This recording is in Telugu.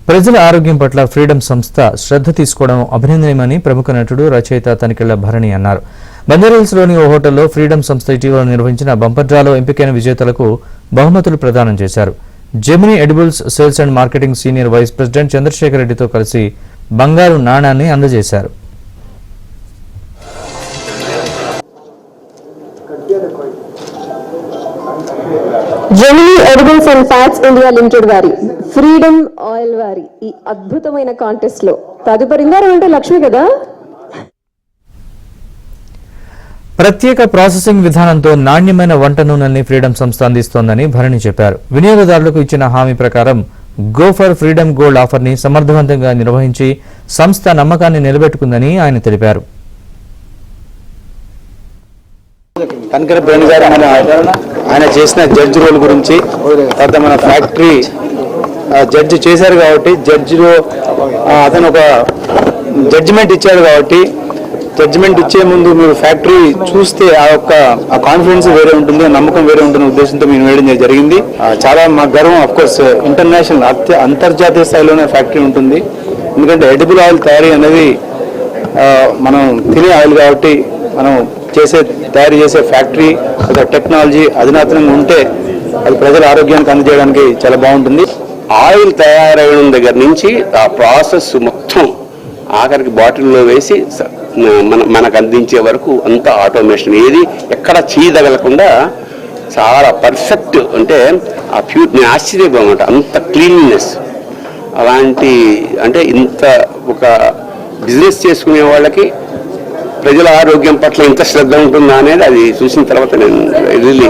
ప్రజల ఆరోగ్యం పట్ల ఫ్రీడమ్ సంస్థ శ్రద్ధ తీసుకోవడం అభినందనీయమని ప్రముఖ నటుడు రచయిత తనికెళ్ల భరణి అన్నారు. బంజారాహిల్స్లోని ఓ హోటల్లో ఫ్రీడమ్ సంస్థ ఇటీవల నిర్వహించిన బంపర్ డ్రాలో ఎంపికైన విజేతలకు బహుమతులు ప్రదానం చేశారు. Gemini edibles sales and marketing senior vice president Chandrashekar రెడ్డితో కలిసి బంగారు నాణాన్ని అందజేశారు. Gemini edibles and fats India limited వారి ఫ్రీడమ్ ఆయిల్ వారి ఈ అద్భుతమైన కాంటెస్ట్ లో తదుపరి అంటే లక్ష్మి కదా. ప్రత్యేక ప్రాసెసింగ్ విధానంతో నాణ్యమైన వంట నూనెల్ని ఫ్రీడమ్ సంస్థ అందిస్తోందని భరణి చెప్పారు. వినియోగదారులకు ఇచ్చిన హామీ ప్రకారం గో ఫర్ ఫ్రీడమ్ గోల్డ్ ఆఫర్ని సమర్థవంతంగా నిర్వహించి సంస్థ నమ్మకాన్ని నిలబెట్టుకుందని ఆయన తెలిపారు. తనికెళ్ల భరణి గారు ఆయన చేసిన జడ్జి రోల్ గురించి, తర్వాత మన ఫ్యాక్టరీ జడ్జి చేశారు కాబట్టి జడ్జిలో అతను ఒక జడ్జిమెంట్ ఇచ్చాడు కాబట్టి జడ్జిమెంట్ ఇచ్చే ముందు మీరు ఫ్యాక్టరీ చూస్తే ఆ కాన్ఫిడెన్స్ వేరే ఉంటుంది, నమ్మకం వేరే ఉంటుంది ఉద్దేశంతో మేము వేయడం జరిగింది. చాలా మా గర్వం. అఫ్ కోర్స్ ఇంటర్నేషనల్ అంతర్జాతీయ స్థాయిలోనే ఫ్యాక్టరీ ఉంటుంది. ఎందుకంటే ఎడిబుల్ ఆయిల్ తయారీ అనేది మనం తినే ఆయిల్ కాబట్టి మనం తయారు చేసే ఫ్యాక్టరీ టెక్నాలజీ అధునాతనంగా ఉంటే అది ప్రజల ఆరోగ్యానికి అందజేయడానికి చాలా బాగుంటుంది. ఆయిల్ తయారయ్యడం దగ్గర నుంచి ఆ ప్రాసెస్ మొత్తం ఆఖరికి బాటిల్లో వేసి మనకు అందించే వరకు అంత ఆటోమేషన్, ఏది ఎక్కడ చేయదగలకుండా చాలా పర్ఫెక్ట్. అంటే ఆ నేను ఆశ్చర్యపోమాట అంత క్లీన్లీనెస్. అలాంటి అంటే ఇంత ఒక బిజినెస్ చేసుకునే వాళ్ళకి ప్రజల ఆరోగ్యం పట్ల ఇంత శ్రద్ధ ఉంటుందా అనేది అది చూసిన తర్వాత నేను రియల్లీ